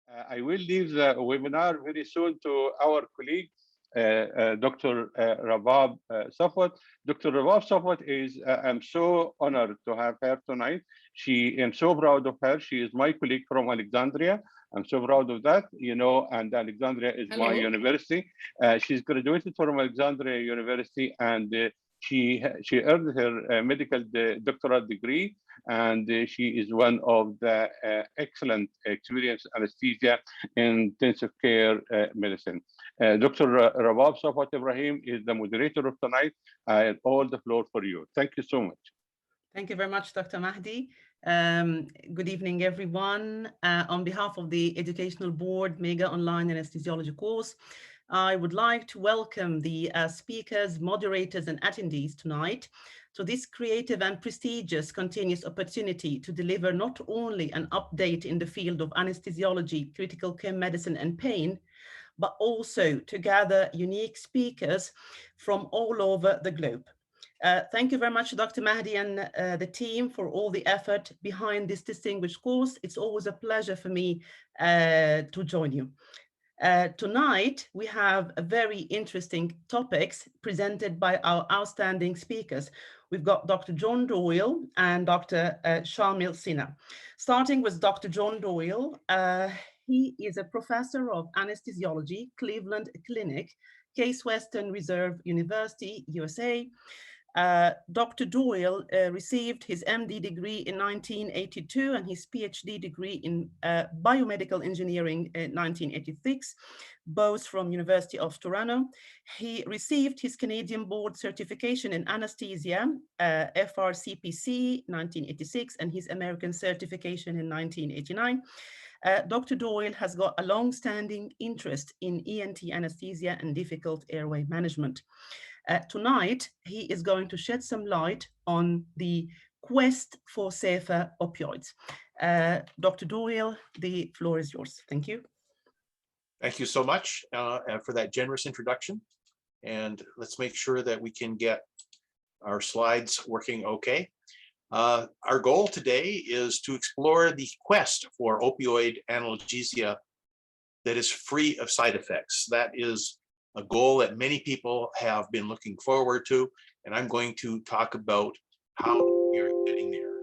I will leave the webinar very soon to our colleague, Dr. Rabab Safwat. Dr. Rabab Safwat is, I'm so honored to have her tonight. I'm so proud of her. She is my colleague from Alexandria. I'm so proud of that, and Alexandria is my Hello. university. She's graduated from Alexandria University, and she earned her medical doctorate degree, and she is one of the excellent experienced anesthesia in intensive care medicine. Dr. Rabab Safwat Ibrahim is the moderator of tonight. I have all the floor for you. Thank you so much. Thank you very much, Dr. Mahdi. Good evening, everyone. On behalf of the Educational Board Mega Online Anesthesiology course, I would like to welcome the speakers, moderators, and attendees tonight to this creative and prestigious continuous opportunity to deliver not only an update in the field of anesthesiology, critical care medicine, and pain, but also to gather unique speakers from all over the globe. Thank you very much, Dr. Mahdi and the team for all the effort behind this distinguished course. It's always a pleasure for me to join you. Tonight, we have a very interesting topics presented by our outstanding speakers. We've got Dr. John Doyle and Dr. Shamil Sinha. Starting with Dr. John Doyle, he is a professor of anesthesiology, Cleveland Clinic, Case Western Reserve University, USA. Dr. Doyle received his MD degree in 1982 and his PhD degree in Biomedical Engineering in 1986, both from University of Toronto. He received his Canadian Board certification in Anesthesia, FRCPC 1986, and his American certification in 1989. Dr. Doyle has got a long-standing interest in ENT anesthesia and difficult airway management. Tonight, he is going to shed some light on the quest for safer opioids. Dr. Doyle, the floor is yours. Thank you. Thank you so much for that generous introduction. And let's make sure that we can get our slides working okay. Our goal today is to explore the quest for opioid analgesia that is free of side effects. That is a goal that many people have been looking forward to, and I'm going to talk about how we're getting there.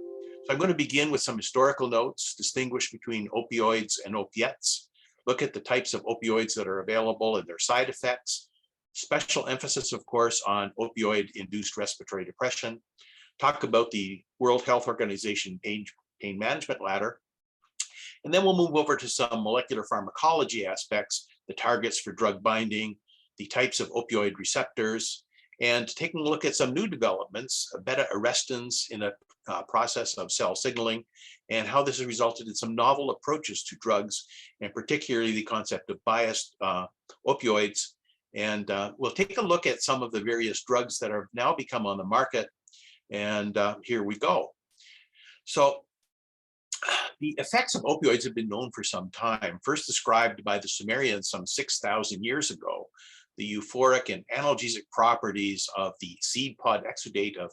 So I'm going to begin with some historical notes, distinguish between opioids and opiates, look at the types of opioids that are available and their side effects, special emphasis, of course, on opioid-induced respiratory depression, talk about the World Health Organization pain management ladder, and then we'll move over to some molecular pharmacology aspects, the targets for drug binding, the types of opioid receptors, and taking a look at some new developments, beta-arrestins in a process of cell signaling, and how this has resulted in some novel approaches to drugs, and particularly the concept of biased opioids. And we'll take a look at some of the various drugs that have now become on the market, and here we go. So the effects of opioids have been known for some time, first described by the Sumerians some 6,000 years ago. The euphoric and analgesic properties of the seed pod exudate of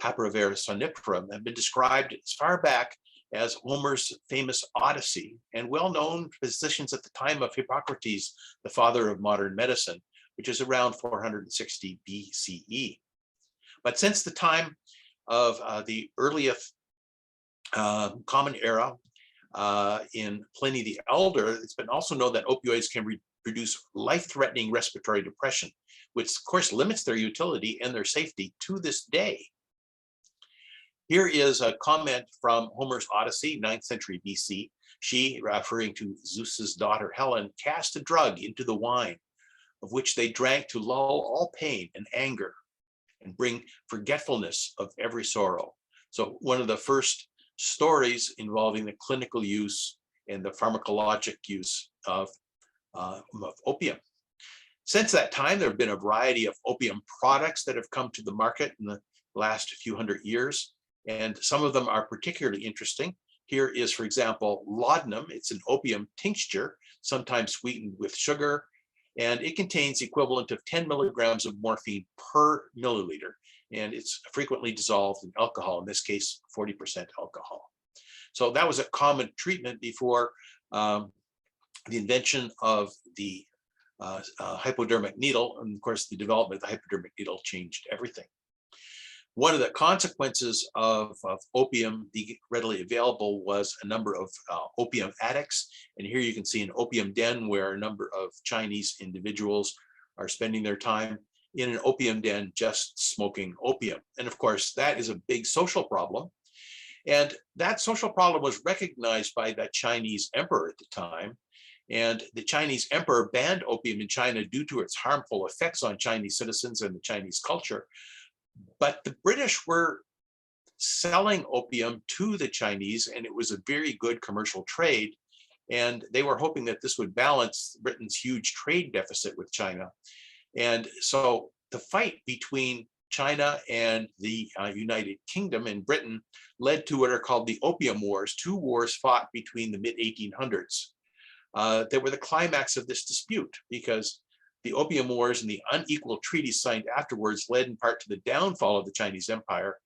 Papaver sonifera have been described as far back as Homer's famous Odyssey, and well-known physicians at the time of Hippocrates, the father of modern medicine, which is around 460 BCE. But since the time of the earliest Common Era in Pliny the Elder, it's been also known that opioids can produce life-threatening respiratory depression, which of course limits their utility and their safety to this day. Here is a comment from Homer's Odyssey, 9th century BC. She, referring to Zeus's daughter Helen, cast a drug into the wine, of which they drank to lull all pain and anger and bring forgetfulness of every sorrow. So one of the first stories involving the clinical use and the pharmacologic use of opium. Since that time, there have been a variety of opium products that have come to the market in the last few hundred years, and some of them are particularly interesting. Here is, for example, laudanum. It's an opium tincture, sometimes sweetened with sugar, and it contains the equivalent of 10 milligrams of morphine per milliliter, and it's frequently dissolved in alcohol, in this case, 40% alcohol. So that was a common treatment before the invention of the hypodermic needle, and of course, the development of the hypodermic needle changed everything. One of the consequences of opium being readily available was a number of opium addicts. And here you can see an opium den where a number of Chinese individuals are spending their time in an opium den just smoking opium. And of course, that is a big social problem. And that social problem was recognized by the Chinese emperor at the time. And the Chinese emperor banned opium in China due to its harmful effects on Chinese citizens and the Chinese culture. But the British were selling opium to the Chinese, and it was a very good commercial trade. And they were hoping that this would balance Britain's huge trade deficit with China. And so the fight between China and the United Kingdom and Britain led to what are called the Opium Wars, 2 wars fought between the mid-1800s. They were the climax of this dispute because the Opium Wars and the unequal treaties signed afterwards led in part to the downfall of the Chinese Empire,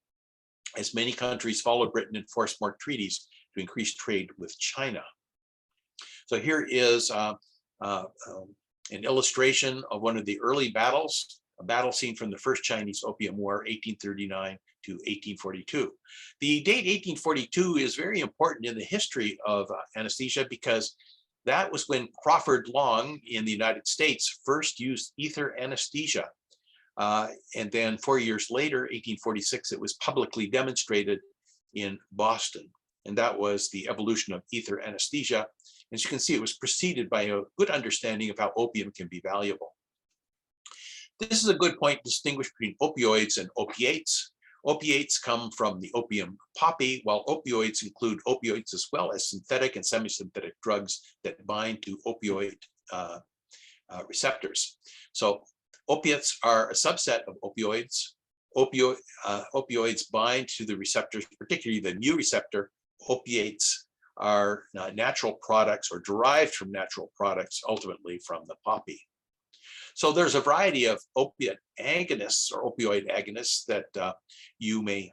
as many countries followed Britain and forced more treaties to increase trade with China. So here is an illustration of one of the early battles, a battle scene from the first Chinese Opium War, 1839 to 1842. The date 1842 is very important in the history of anesthesia because that was when Crawford Long in the United States first used ether anesthesia. And then 4 years later, 1846, it was publicly demonstrated in Boston. And that was the evolution of ether anesthesia. As you can see, it was preceded by a good understanding of how opium can be valuable. This is a good point to distinguish between opioids and opiates. Opiates come from the opium poppy, while opioids include opioids as well as synthetic and semi-synthetic drugs that bind to opioid receptors. So opiates are a subset of opioids. Opioids bind to the receptors, particularly the mu receptor. Opiates are natural products or derived from natural products, ultimately from the poppy. So there's a variety of opiate agonists or opioid agonists that you may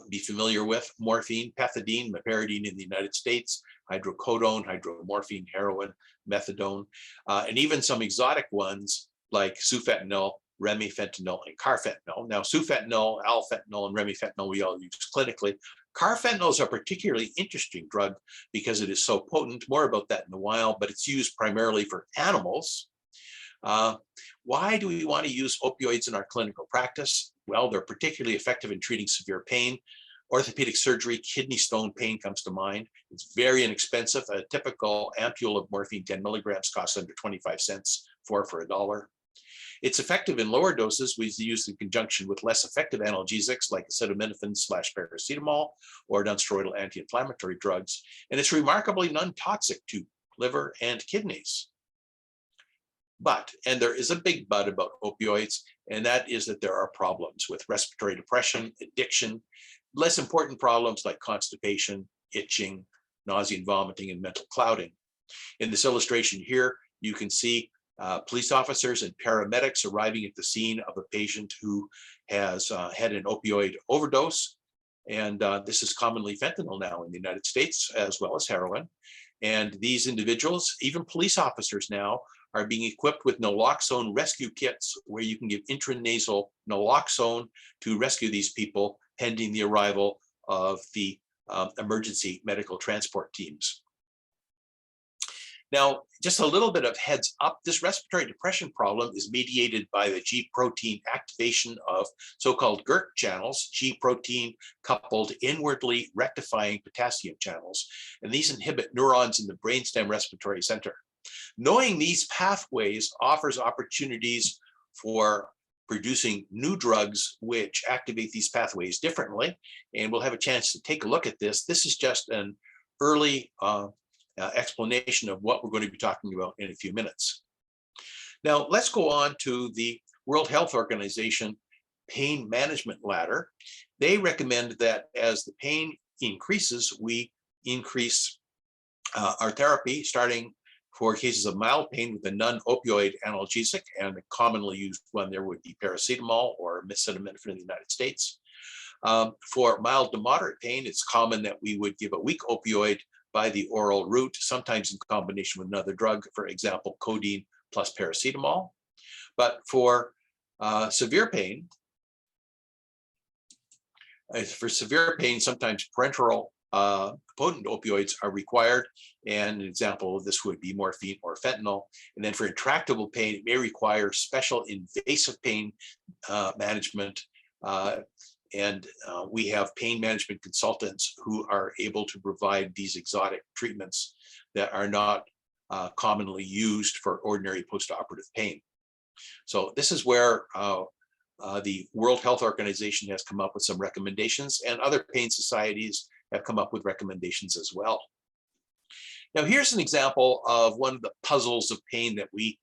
be familiar with: morphine, pethidine, meperidine in the United States, hydrocodone, hydromorphine, heroin, methadone, and even some exotic ones like sufentanil, remifentanil, and carfentanil. Now, sufentanil, alfentanil, and remifentanil we all use clinically. Carfentanil is a particularly interesting drug because it is so potent. More about that in a while, but it's used primarily for animals. Why do we want to use opioids in our clinical practice? Well, they're particularly effective in treating severe pain. Orthopedic surgery, kidney stone pain comes to mind. It's very inexpensive. A typical ampule of morphine, 10 milligrams, costs under 25 cents, 4 for $1. It's effective in lower doses. We use it in conjunction with less effective analgesics like acetaminophen/paracetamol or nonsteroidal anti-inflammatory drugs. And it's remarkably non-toxic to liver and kidneys. But, and there is a big but about opioids, and that is that there are problems with respiratory depression, addiction, less important problems like constipation, itching, nausea and vomiting, and mental clouding. In this illustration here, you can see police officers and paramedics arriving at the scene of a patient who has had an opioid overdose. And this is commonly fentanyl now in the United States, as well as heroin. And these individuals, even police officers now, are being equipped with naloxone rescue kits where you can give intranasal naloxone to rescue these people pending the arrival of the emergency medical transport teams. Now, just a little bit of heads up, this respiratory depression problem is mediated by the G protein activation of so-called GERT channels, G protein coupled inwardly rectifying potassium channels. And these inhibit neurons in the brainstem respiratory center. Knowing these pathways offers opportunities for producing new drugs which activate these pathways differently. And we'll have a chance to take a look at this. This is just an early explanation of what we're going to be talking about in a few minutes. Now, let's go on to the World Health Organization pain management ladder. They recommend that as the pain increases, we increase our therapy, starting for cases of mild pain with a non-opioid analgesic, and a commonly used one there would be paracetamol or acetaminophen in the United States. For mild to moderate pain, it's common that we would give a weak opioid by the oral route, sometimes in combination with another drug, for example, codeine plus paracetamol. But for severe pain, sometimes parenteral potent opioids are required. And an example of this would be morphine or fentanyl. And then for intractable pain, it may require special invasive pain management. We have pain management consultants who are able to provide these exotic treatments that are not commonly used for ordinary postoperative pain. So this is where the World Health Organization has come up with some recommendations, and other pain societies have come up with recommendations as well. Now, here's an example of one of the puzzles of pain that we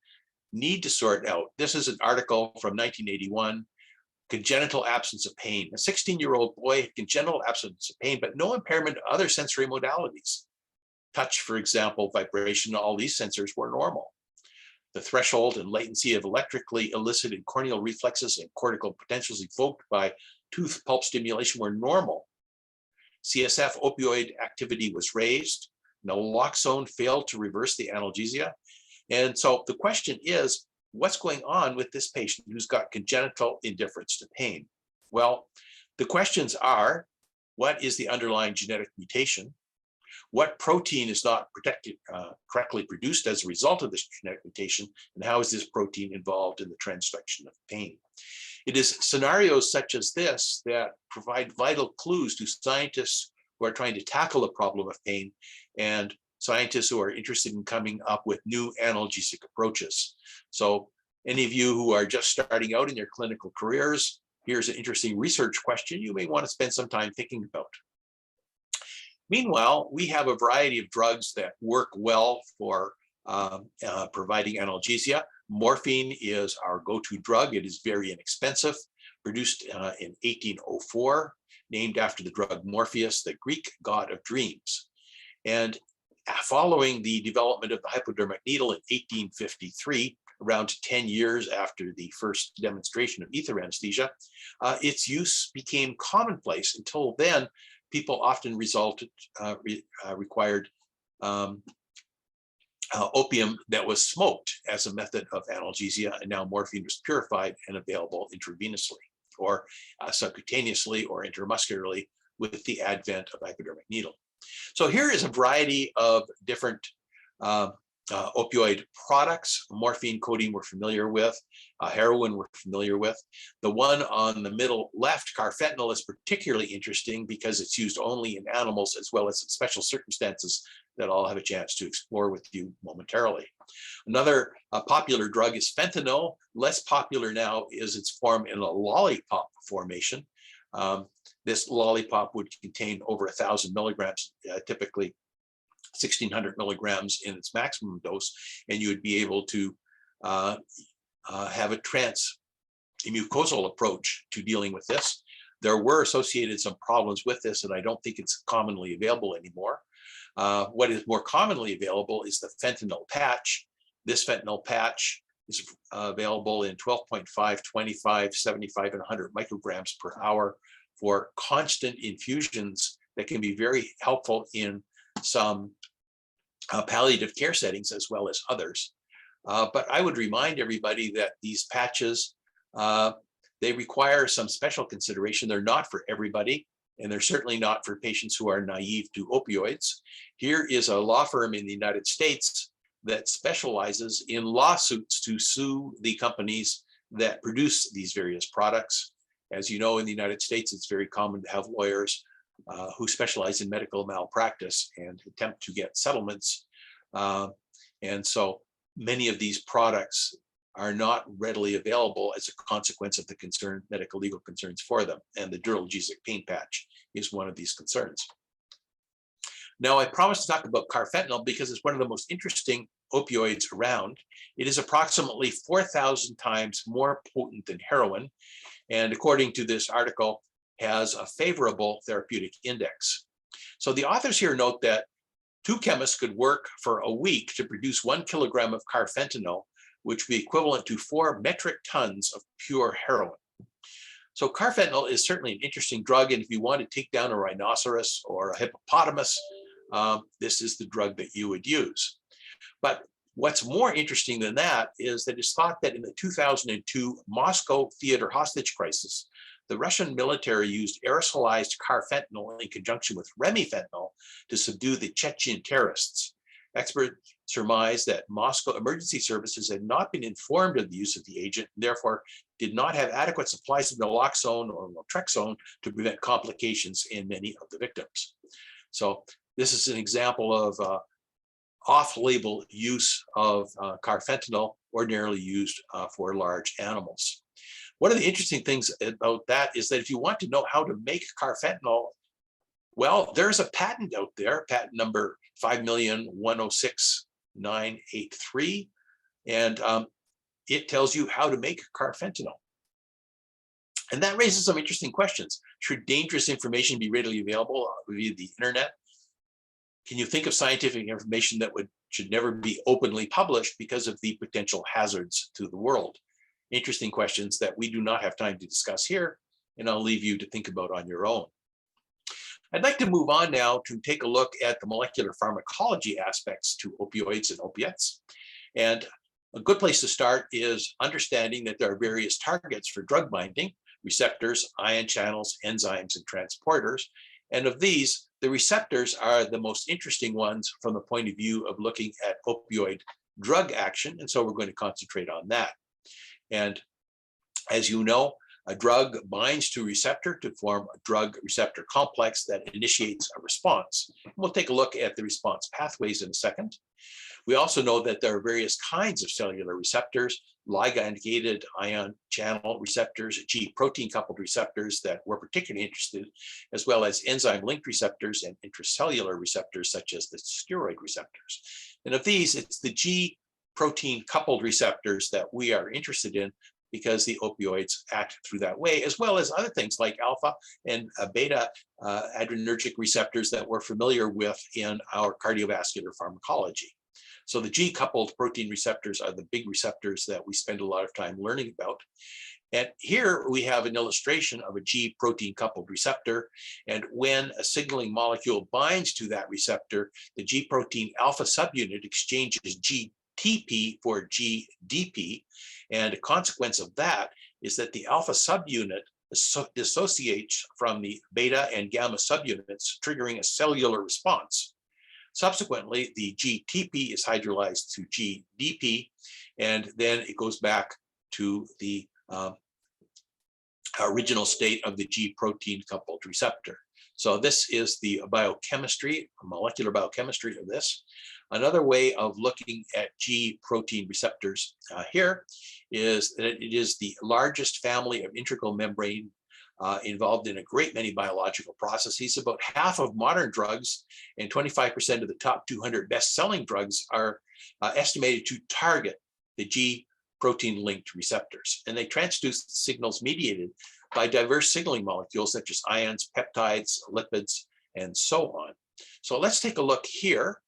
need to sort out. This is an article from 1981, Congenital Absence of Pain. A 16-year-old boy had congenital absence of pain, but no impairment to other sensory modalities. Touch, for example, vibration, all these sensors were normal. The threshold and latency of electrically elicited corneal reflexes and cortical potentials evoked by tooth pulp stimulation were normal. CSF opioid activity was raised. Naloxone failed to reverse the analgesia. And so the question is, what's going on with this patient who's got congenital indifference to pain? Well, the questions are, what is the underlying genetic mutation? What protein is not correctly produced as a result of this genetic mutation? And how is this protein involved in the transduction of pain? It is scenarios such as this that provide vital clues to scientists who are trying to tackle the problem of pain, and scientists who are interested in coming up with new analgesic approaches. So any of you who are just starting out in your clinical careers, here's an interesting research question you may want to spend some time thinking about. Meanwhile, we have a variety of drugs that work well for providing analgesia. Morphine is our go-to drug. It is very inexpensive, produced in 1804, named after the drug Morpheus, the Greek god of dreams. And following the development of the hypodermic needle in 1853, around 10 years after the first demonstration of ether anesthesia, its use became commonplace. Until then, people often required opium that was smoked as a method of analgesia, and now morphine was purified and available intravenously or subcutaneously or intramuscularly with the advent of the hypodermic needle. So here is a variety of different opioid products. Morphine, codeine we're familiar with, heroin we're familiar with. The one on the middle left, carfentanil, is particularly interesting because it's used only in animals as well as in special circumstances that I'll have a chance to explore with you momentarily. Another popular drug is fentanyl. Less popular now is its form in a lollipop formation. This lollipop would contain over 1,000 milligrams, typically 1,600 milligrams in its maximum dose, and you would be able to have a transmucosal approach to dealing with this. There were associated some problems with this, and I don't think it's commonly available anymore. What is more commonly available is the fentanyl patch. This fentanyl patch is available in 12.5, 25, 75, and 100 micrograms per hour for constant infusions that can be very helpful in some palliative care settings as well as others. But I would remind everybody that these patches, they require some special consideration. They're not for everybody, and they're certainly not for patients who are naive to opioids. Here is a law firm in the United States that specializes in lawsuits to sue the companies that produce these various products. As you know, in the United States, it's very common to have lawyers who specialize in medical malpractice and attempt to get settlements. And so many of these products are not readily available as a consequence of the medical legal concerns for them. And the duralgesic pain patch is one of these concerns. Now, I promised to talk about carfentanil because it's one of the most interesting opioids around. It is approximately 4,000 times more potent than heroin, and according to this article, has a favorable therapeutic index. So the authors here note that 2 chemists could work for a week to produce 1 kilogram of carfentanil, which would be equivalent to 4 metric tons of pure heroin. So carfentanil is certainly an interesting drug, and if you want to take down a rhinoceros or a hippopotamus, this is the drug that you would use. But what's more interesting than that is that it's thought that in the 2002 Moscow theater hostage crisis, the Russian military used aerosolized carfentanil in conjunction with remifentanil to subdue the Chechen terrorists. Experts surmise that Moscow emergency services had not been informed of the use of the agent, and therefore did not have adequate supplies of naloxone or naltrexone to prevent complications in many of the victims. So this is an example of off-label use of carfentanil, ordinarily used for large animals. One of the interesting things about that is that if you want to know how to make carfentanil, well, there's a patent out there, patent number 5,106,983, and it tells you how to make carfentanil. And that raises some interesting questions. Should dangerous information be readily available via the internet? Can you think of scientific information that should never be openly published because of the potential hazards to the world? Interesting questions that we do not have time to discuss here, and I'll leave you to think about on your own. I'd like to move on now to take a look at the molecular pharmacology aspects to opioids and opiates. And a good place to start is understanding that there are various targets for drug binding: receptors, ion channels, enzymes, and transporters. And of these, the receptors are the most interesting ones from the point of view of looking at opioid drug action. And so we're going to concentrate on that. And as you know, a drug binds to a receptor to form a drug receptor complex that initiates a response. We'll take a look at the response pathways in a second. We also know that there are various kinds of cellular receptors: ligand-gated ion channel receptors, G protein-coupled receptors that we're particularly interested in, as well as enzyme-linked receptors and intracellular receptors such as the steroid receptors. And of these, it's the G protein-coupled receptors that we are interested in because the opioids act through that way, as well as other things like alpha and beta adrenergic receptors that we're familiar with in our cardiovascular pharmacology. So the G-coupled protein receptors are the big receptors that we spend a lot of time learning about. And here we have an illustration of a G protein coupled receptor. And when a signaling molecule binds to that receptor, the G protein alpha subunit exchanges GTP for GDP. And a consequence of that is that the alpha subunit dissociates from the beta and gamma subunits, triggering a cellular response. Subsequently, the GTP is hydrolyzed to GDP, and then it goes back to the original state of the G protein coupled receptor. So this is the biochemistry, molecular biochemistry of this. Another way of looking at G protein receptors here is that it is the largest family of integral membrane involved in a great many biological processes. About half of modern drugs and 25% of the top 200 best-selling drugs are estimated to target the G protein-linked receptors. And they transduce signals mediated by diverse signaling molecules such as ions, peptides, lipids, and so on. So let's take a look here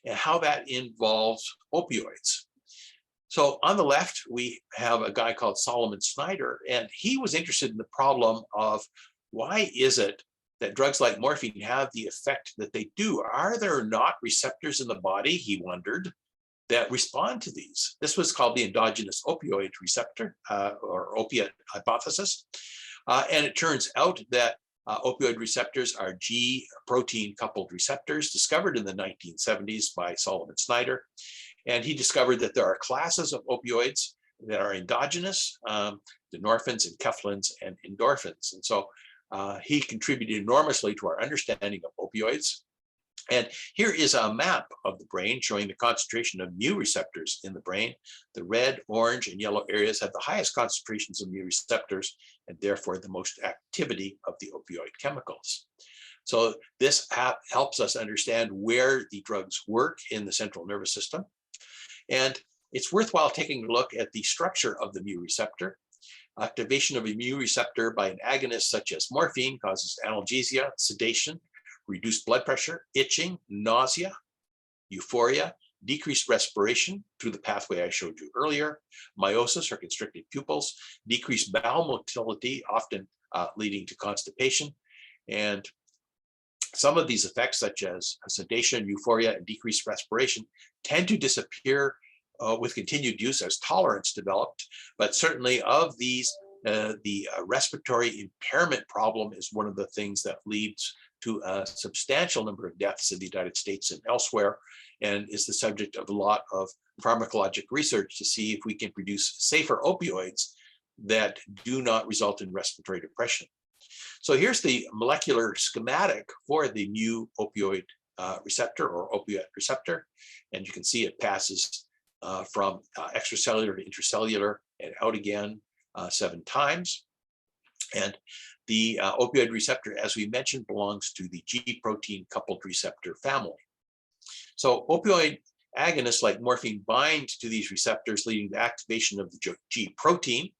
at how that involves opioids. So on the left, we have a guy called Solomon Snyder, and he was interested in the problem of why is it that drugs like morphine have the effect that they do? Are there not receptors in the body, he wondered, that respond to these? This was called the endogenous opioid receptor or opiate hypothesis. And it turns out that opioid receptors are G protein coupled receptors discovered in the 1970s by Solomon Snyder. And he discovered that there are classes of opioids that are endogenous, the norphins and kephalins and endorphins. And so he contributed enormously to our understanding of opioids. And here is a map of the brain showing the concentration of mu receptors in the brain. The red, orange, and yellow areas have the highest concentrations of mu receptors and therefore the most activity of the opioid chemicals. So this helps us understand where the drugs work in the central nervous system. And it's worthwhile taking a look at the structure of the mu receptor. Activation of a mu receptor by an agonist such as morphine causes analgesia, sedation, reduced blood pressure, itching, nausea, euphoria, decreased respiration through the pathway I showed you earlier, meiosis or constricted pupils, decreased bowel motility, often leading to constipation, and Some of these effects, such as sedation, euphoria, and decreased respiration, tend to disappear with continued use as tolerance developed. But certainly of these, the respiratory impairment problem is one of the things that leads to a substantial number of deaths in the United States and elsewhere, and is the subject of a lot of pharmacologic research to see if we can produce safer opioids that do not result in respiratory depression. So here's the molecular schematic for the mu opioid receptor or opioid receptor. And you can see it passes from extracellular to intracellular and out again 7 times. And the opioid receptor, as we mentioned, belongs to the G protein coupled receptor family. So opioid agonists like morphine bind to these receptors, leading to activation of the G protein.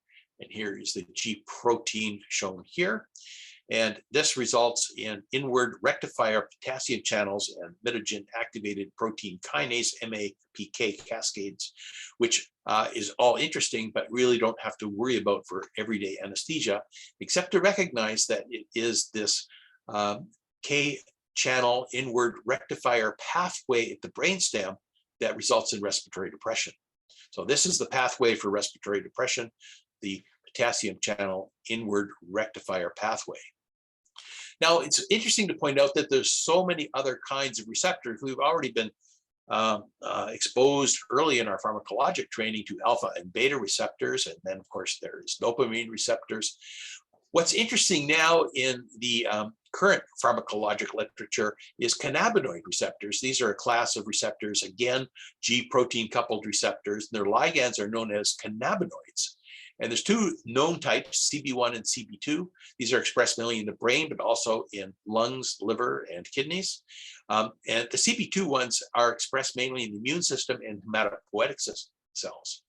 And here is the G protein shown here. And this results in inward rectifier potassium channels and mitogen activated protein kinase MAPK cascades, which is all interesting, but really don't have to worry about for everyday anesthesia, except to recognize that it is this K channel inward rectifier pathway at the brainstem that results in respiratory depression. So this is the pathway for respiratory depression, the potassium channel inward rectifier pathway. Now, it's interesting to point out that there's so many other kinds of receptors. We've already been exposed early in our pharmacologic training to alpha and beta receptors, and then of course there's dopamine receptors. What's interesting now in the current pharmacologic literature is cannabinoid receptors. These are a class of receptors, again, G protein coupled receptors. Their ligands are known as cannabinoids. And there's 2 known types, CB1 and CB2. These are expressed mainly in the brain, but also in lungs, liver, and kidneys. And the CB2 ones are expressed mainly in the immune system and hematopoietic cells.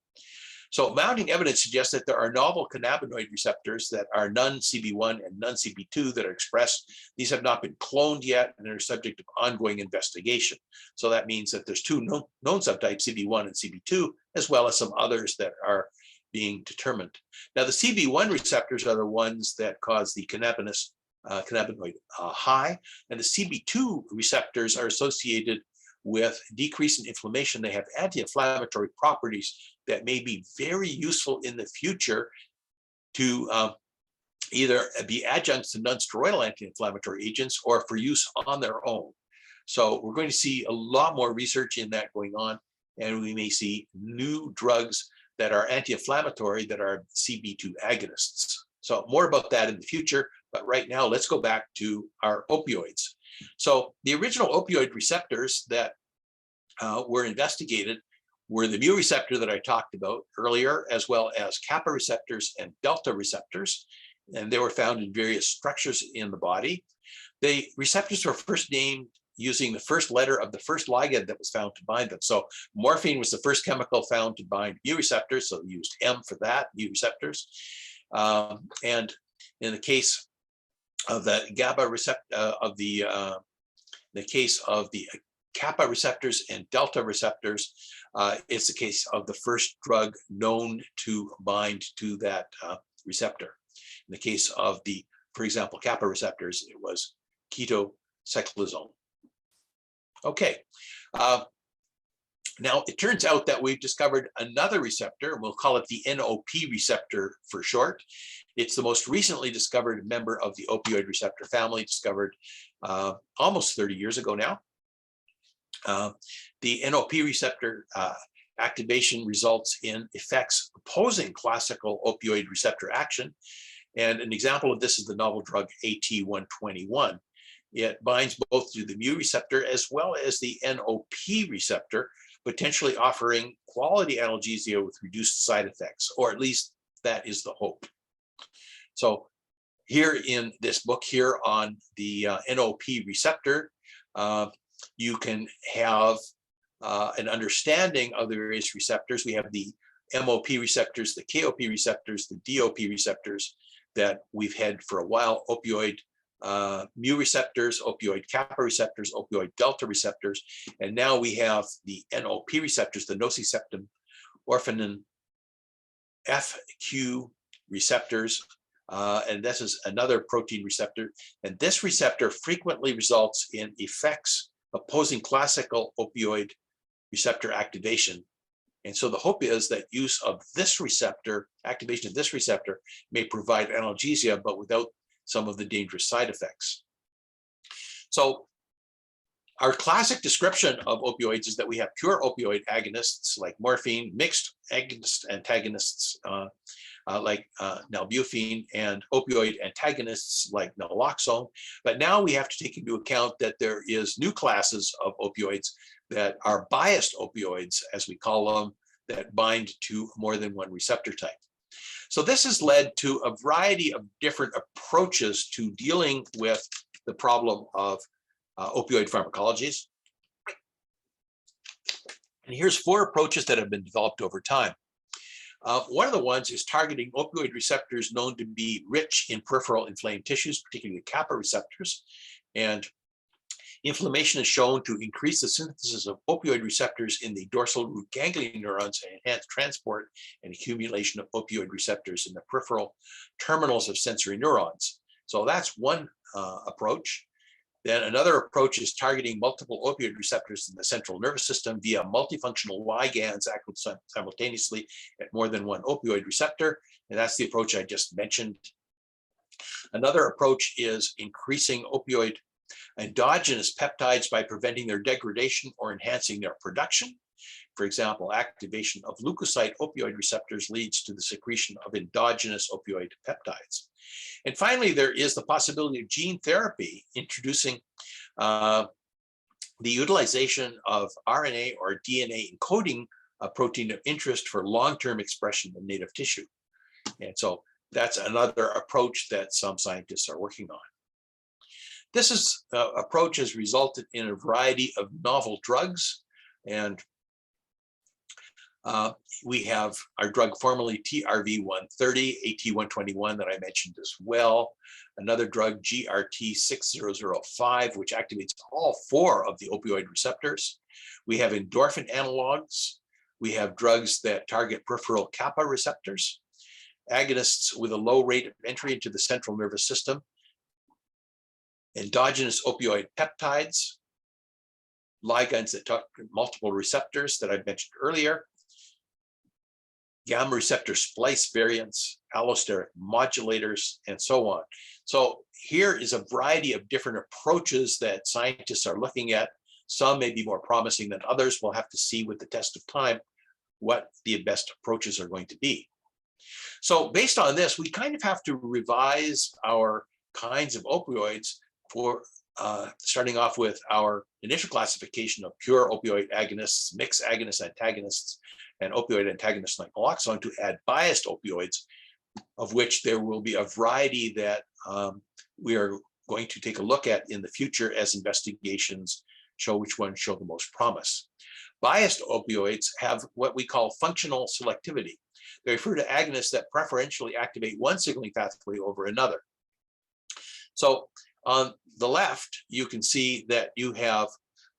So mounting evidence suggests that there are novel cannabinoid receptors that are non-CB1 and non-CB2 that are expressed. These have not been cloned yet and are subject of ongoing investigation. So that means that there's 2 known subtypes, CB1 and CB2, as well as some others that are being determined. Now, the CB1 receptors are the ones that cause the cannabinoid high, and the CB2 receptors are associated with decrease in inflammation. They have anti-inflammatory properties that may be very useful in the future to either be adjuncts to non-steroidal anti-inflammatory agents or for use on their own. So we're going to see a lot more research in that going on, and we may see new drugs that are anti-inflammatory that are CB2 agonists. So more about that in the future, but right now let's go back to our opioids. So the original opioid receptors that were investigated were the mu receptor that I talked about earlier, as well as kappa receptors and delta receptors, and they were found in various structures in the body. The receptors were first named using the first letter of the first ligand that was found to bind them. So morphine was the first chemical found to bind mu receptors, so they used M for that, mu receptors. And in the case of the GABA receptor, the case of the kappa receptors and delta receptors, it's the case of the first drug known to bind to that receptor. In the case of the, for example, kappa receptors, it was ketocyclizone. Okay, now it turns out that we've discovered another receptor, and we'll call it the NOP receptor for short. It's the most recently discovered member of the opioid receptor family, discovered almost 30 years ago now. The NOP receptor activation results in effects opposing classical opioid receptor action. And an example of this is the novel drug AT121. It binds both to the mu receptor as well as the NOP receptor, potentially offering quality analgesia with reduced side effects, or at least that is the hope. So here in this book here on the NOP receptor, you can have an understanding of the various receptors. We have the MOP receptors, the KOP receptors, the DOP receptors that we've had for a while, opioid mu receptors, opioid kappa receptors, opioid delta receptors, and now we have the NOP receptors, the nociceptive orphanin FQ receptors and this is another protein receptor. And this receptor frequently results in effects opposing classical opioid receptor activation. And so the hope is that use of this receptor, activation of this receptor, may provide analgesia, but without some of the dangerous side effects. So our classic description of opioids is that we have pure opioid agonists like morphine, mixed agonist antagonists like nalbuphine, and opioid antagonists like naloxone. But now we have to take into account that there is new classes of opioids that are biased opioids, as we call them, that bind to more than one receptor type. So this has led to a variety of different approaches to dealing with the problem of opioid pharmacologies. And here's 4 approaches that have been developed over time. One of the ones is targeting opioid receptors known to be rich in peripheral inflamed tissues, particularly kappa receptors. And inflammation is shown to increase the synthesis of opioid receptors in the dorsal root ganglion neurons and enhance transport and accumulation of opioid receptors in the peripheral terminals of sensory neurons. So that's one approach. Then another approach is targeting multiple opioid receptors in the central nervous system via multifunctional ligands acting simultaneously at more than one opioid receptor. And that's the approach I just mentioned. Another approach is increasing opioid endogenous peptides by preventing their degradation or enhancing their production. For example, activation of leukocyte opioid receptors leads to the secretion of endogenous opioid peptides. And finally, there is the possibility of gene therapy, introducing the utilization of RNA or DNA encoding a protein of interest for long-term expression in native tissue. And so that's another approach that some scientists are working on. This approach has resulted in a variety of novel drugs, and we have our drug formerly TRV-130, AT-121 that I mentioned as well. Another drug, GRT-6005, which activates all 4 of the opioid receptors. We have endorphin analogs. We have drugs that target peripheral kappa receptors, agonists with a low rate of entry into the central nervous system, endogenous opioid peptides, ligands that target multiple receptors that I mentioned earlier, gamma receptor splice variants, allosteric modulators, and so on. So here is a variety of different approaches that scientists are looking at. Some may be more promising than others. We'll have to see with the test of time what the best approaches are going to be. So based on this, we kind of have to revise our kinds of opioids for starting off with our initial classification of pure opioid agonists, mixed agonist antagonists, and opioid antagonists like naloxone, to add biased opioids, of which there will be a variety that we are going to take a look at in the future as investigations show which ones show the most promise. Biased opioids have what we call functional selectivity. They refer to agonists that preferentially activate one signaling pathway over another. So on the left, you can see that you have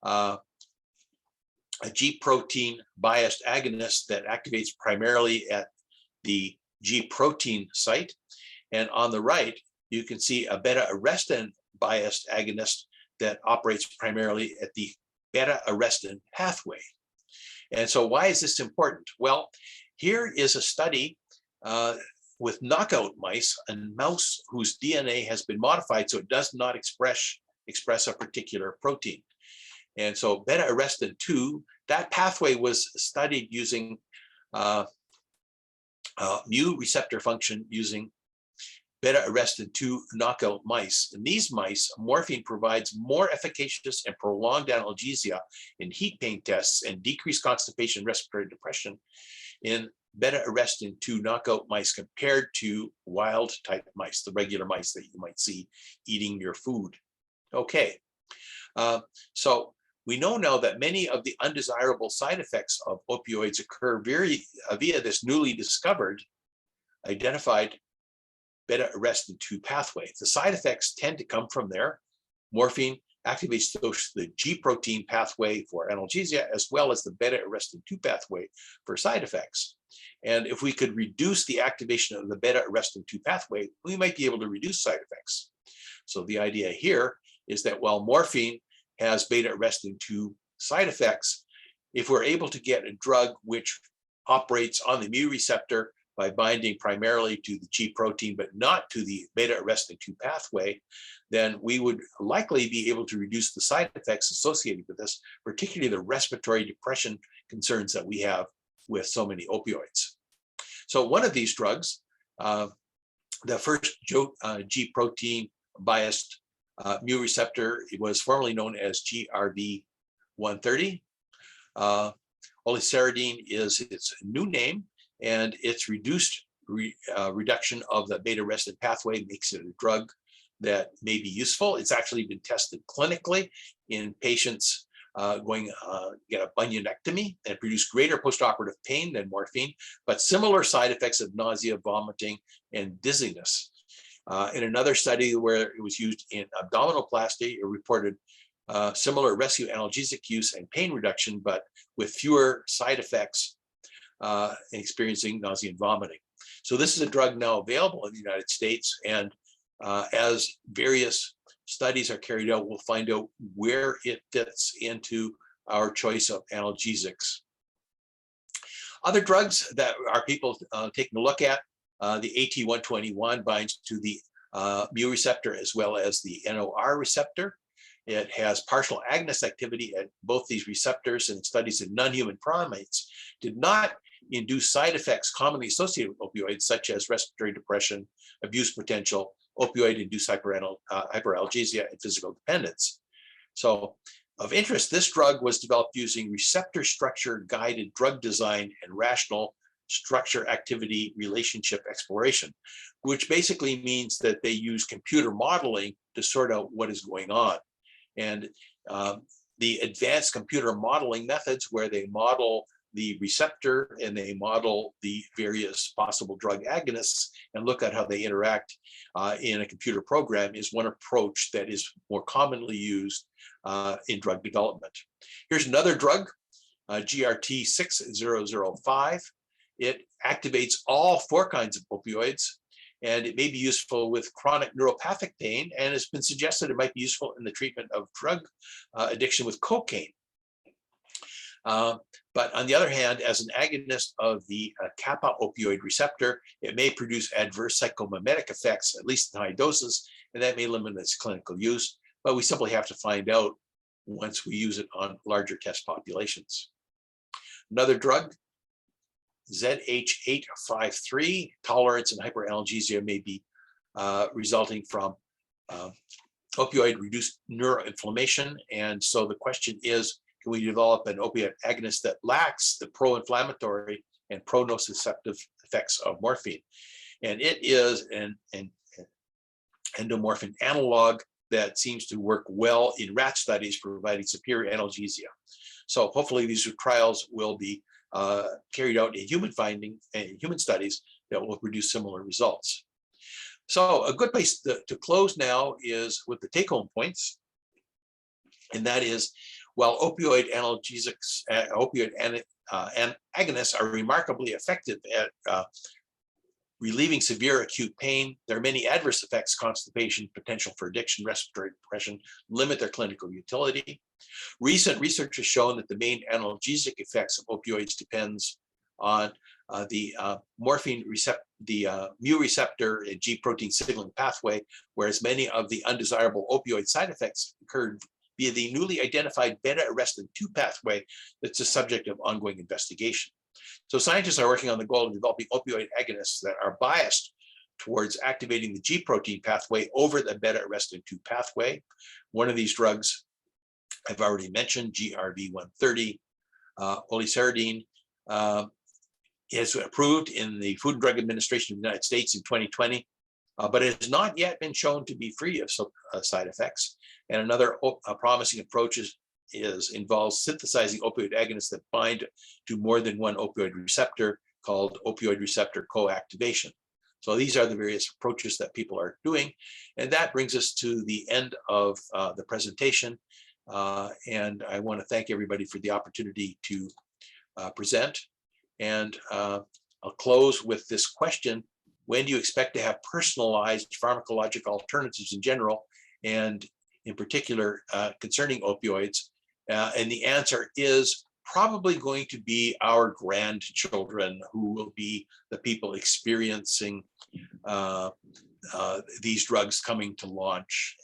a G protein biased agonist that activates primarily at the G protein site. And on the right, you can see a beta-arrestin biased agonist that operates primarily at the beta-arrestin pathway. And so why is this important? Well, here is a study with knockout mice, a mouse whose DNA has been modified so it does not express a particular protein. And so beta-arrestin 2, that pathway was studied using mu receptor function using beta-arrestin 2 knockout mice. In these mice, morphine provides more efficacious and prolonged analgesia in heat pain tests and decreased constipation and respiratory depression in beta-arrestin 2 knockout mice compared to wild type mice, the regular mice that you might see eating your food. Okay, so we know now that many of the undesirable side effects of opioids occur via this newly discovered, identified beta-arrestin 2 pathway. The side effects tend to come from there. Morphine activates the G protein pathway for analgesia, as well as the beta-arrestin 2 pathway for side effects. And if we could reduce the activation of the beta-arrestin 2 pathway, we might be able to reduce side effects. So the idea here is that while morphine has beta-arrestin 2 side effects, if we're able to get a drug which operates on the mu receptor by binding primarily to the G protein, but not to the beta-arrestin 2 pathway, then we would likely be able to reduce the side effects associated with this, particularly the respiratory depression concerns that we have with so many opioids. So one of these drugs, the first G protein biased mu receptor, it was formerly known as GRB130. Oliceridine is its new name, and its reduced reduction of the beta-arrestin pathway makes it a drug that may be useful. It's actually been tested clinically in patients going get a bunionectomy and produce greater postoperative pain than morphine, but similar side effects of nausea, vomiting, and dizziness. In another study where it was used in abdominoplasty, it reported similar rescue analgesic use and pain reduction, but with fewer side effects and experiencing nausea and vomiting. So this is a drug now available in the United States, and as various studies are carried out, we'll find out where it fits into our choice of analgesics. Other drugs that are people taking a look at, the AT121 binds to the mu receptor as well as the NOR receptor. It has partial agonist activity at both these receptors, and studies in non-human primates did not induce side effects commonly associated with opioids, such as respiratory depression, abuse potential, opioid-induced hyperalgesia, and physical dependence. So of interest, this drug was developed using receptor structure guided drug design and rational structure activity relationship exploration, which basically means that they use computer modeling to sort out what is going on. And the advanced computer modeling methods, where they model the receptor and they model the various possible drug agonists and look at how they interact in a computer program, is one approach that is more commonly used in drug development. Here's another drug, GRT 6005. It activates all 4 kinds of opioids, and it may be useful with chronic neuropathic pain, and it's been suggested it might be useful in the treatment of drug addiction with cocaine. But on the other hand, as an agonist of the kappa opioid receptor, it may produce adverse psychomimetic effects, at least in high doses, and that may limit its clinical use. But we simply have to find out once we use it on larger test populations. Another drug, ZH853, tolerance and hyperalgesia may be resulting from opioid-reduced neuroinflammation. And so the question is, can we develop an opioid agonist that lacks the pro-inflammatory and pro-nociceptive effects of morphine? And it is an endomorphin analog that seems to work well in rat studies, providing superior analgesia. So hopefully these trials will be carried out in human studies that will produce similar results. So a good place to close now is with the take-home points, and that is, while opioid analgesics, agonists are remarkably effective at relieving severe acute pain, there are many adverse effects: constipation, potential for addiction, respiratory depression, limit their clinical utility. Recent research has shown that the main analgesic effects of opioids depends on the morphine receptor, the mu receptor and G protein signaling pathway, whereas many of the undesirable opioid side effects occurred via the newly identified beta-arrestin 2 pathway that's the subject of ongoing investigation. So scientists are working on the goal of developing opioid agonists that are biased towards activating the G protein pathway over the beta-arrestin 2 pathway. One of these drugs I've already mentioned, GRB130, oliceridine, is approved in the Food and Drug Administration of the United States in 2020, but it has not yet been shown to be free of side effects. And another promising approach involves synthesizing opioid agonists that bind to more than one opioid receptor, called opioid receptor co-activation. So these are the various approaches that people are doing. And that brings us to the end of the presentation. And I want to thank everybody for the opportunity to present. And I'll close with this question: when do you expect to have personalized pharmacological alternatives in general, and in particular concerning opioids? And the answer is probably going to be our grandchildren, who will be the people experiencing these drugs coming to launch.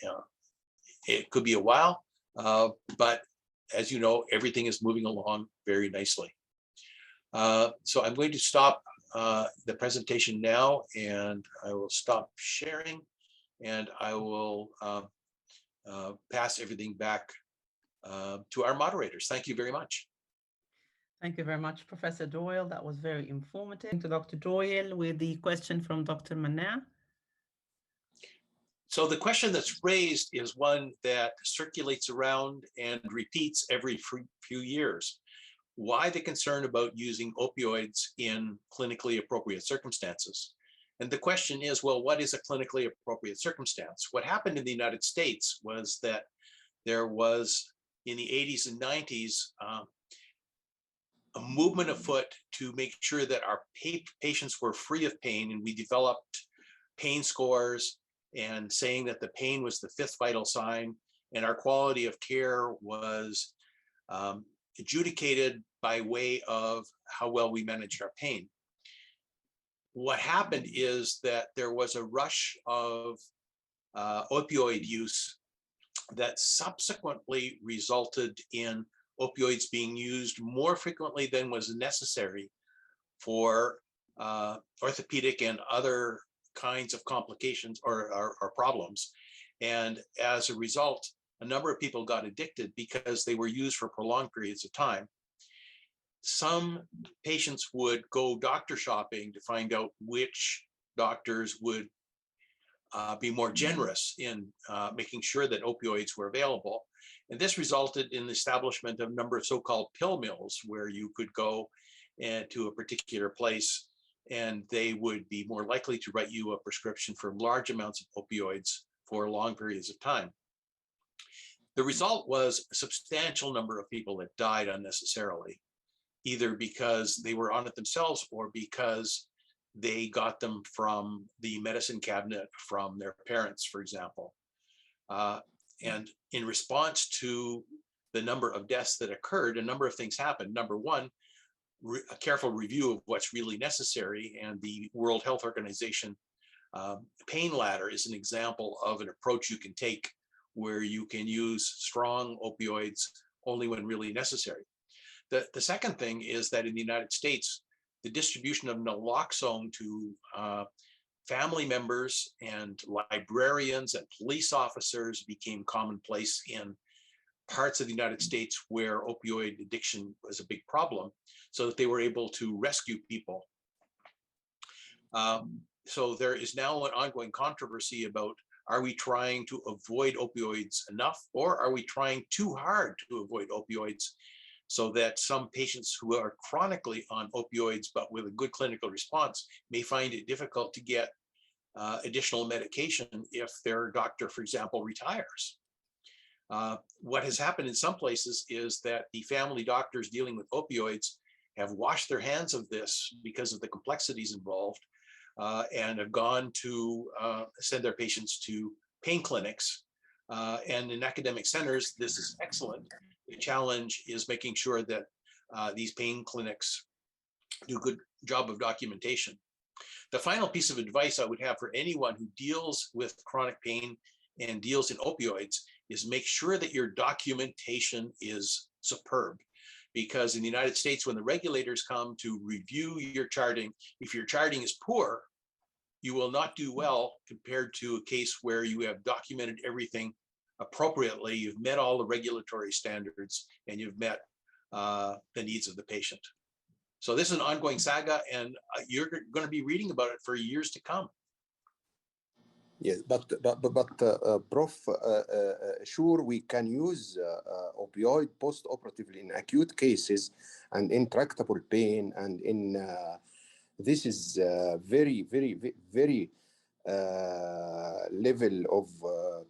It could be a while, but as you know, everything is moving along very nicely. So I'm going to stop the presentation now, and I will stop sharing, and I will pass everything back to our moderators. Thank you very much. Thank you very much, Professor Doyle. That was very informative. To Dr. Doyle with the question from Dr. Manna. So the question that's raised is one that circulates around and repeats every few years. Why the concern about using opioids in clinically appropriate circumstances? And the question is, well, what is a clinically appropriate circumstance? What happened in the United States was that there was, in the 80s and 90s, a movement afoot to make sure that our patients were free of pain, and we developed pain scores and saying that the pain was the fifth vital sign, and our quality of care was adjudicated by way of how well we managed our pain. What happened is that there was a rush of opioid use that subsequently resulted in opioids being used more frequently than was necessary for orthopedic and other kinds of complications or problems. And as a result, a number of people got addicted because they were used for prolonged periods of time. Some patients would go doctor shopping to find out which doctors would be more generous in making sure that opioids were available. And this resulted in the establishment of a number of so-called pill mills, where you could go to a particular place and they would be more likely to write you a prescription for large amounts of opioids for long periods of time. The result was a substantial number of people that died unnecessarily, either because they were on it themselves or because they got them from the medicine cabinet from their parents, for example. And in response to the number of deaths that occurred, a number of things happened. Number one, a careful review of what's really necessary, and the World Health Organization pain ladder is an example of an approach you can take where you can use strong opioids only when really necessary. The second thing is that in the United States, the distribution of naloxone to family members and librarians and police officers became commonplace in parts of the United States where opioid addiction was a big problem, so that they were able to rescue people. So there is now an ongoing controversy about, are we trying to avoid opioids enough, or are we trying too hard to avoid opioids, so that some patients who are chronically on opioids but with a good clinical response may find it difficult to get additional medication if their doctor, for example, retires. What has happened in some places is that the family doctors dealing with opioids have washed their hands of this because of the complexities involved, and have gone to send their patients to pain clinics. And in academic centers, this is excellent. The challenge is making sure that these pain clinics do a good job of documentation. The final piece of advice I would have for anyone who deals with chronic pain and deals in opioids is make sure that your documentation is superb. Because in the United States, when the regulators come to review your charting, if your charting is poor, you will not do well compared to a case where you have documented everything appropriately, you've met all the regulatory standards, and you've met the needs of the patient. So this is an ongoing saga, and you're going to be reading about it for years to come. Yes, but Prof, sure, we can use opioid post-operatively in acute cases and intractable pain, and in this is very level of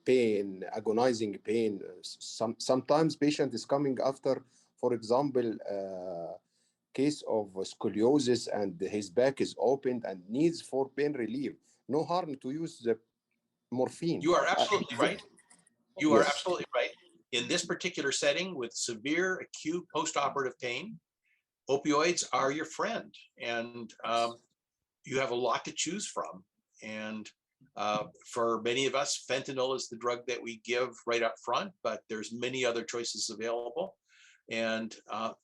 pain, agonizing pain. Sometimes patient is coming after, for example, case of scoliosis and his back is opened and needs for pain relief. No harm to use the morphine. You are absolutely right. You are Yes. absolutely right. In this particular setting with severe acute postoperative pain, opioids are your friend, and you have a lot to choose from. And for many of us, fentanyl is the drug that we give right up front, but there's many other choices available. And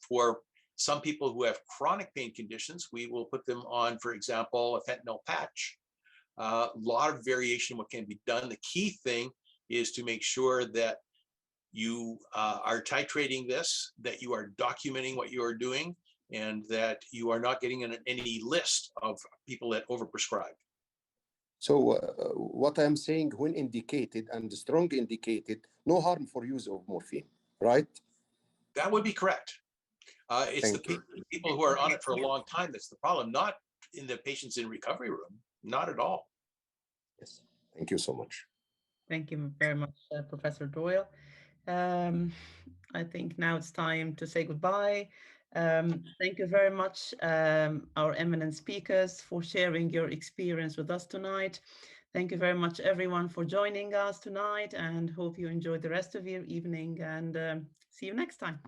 for some people who have chronic pain conditions, we will put them on, for example, a fentanyl patch. A lot of variation what can be done. The key thing is to make sure that you are titrating this, that you are documenting what you are doing, and that you are not getting in any list of people that overprescribe. So what I'm saying, when indicated and strong indicated, no harm for use of morphine, right? That would be correct. It's Thank the people who are on it for a long time that's the problem, not in the patients in recovery room, not at all. Yes, thank you so much. Thank you very much, Professor Doyle. I think now it's time to say goodbye. Thank you very much, our eminent speakers, for sharing your experience with us tonight. Thank you very much, everyone, for joining us tonight, and hope you enjoy the rest of your evening, and see you next time.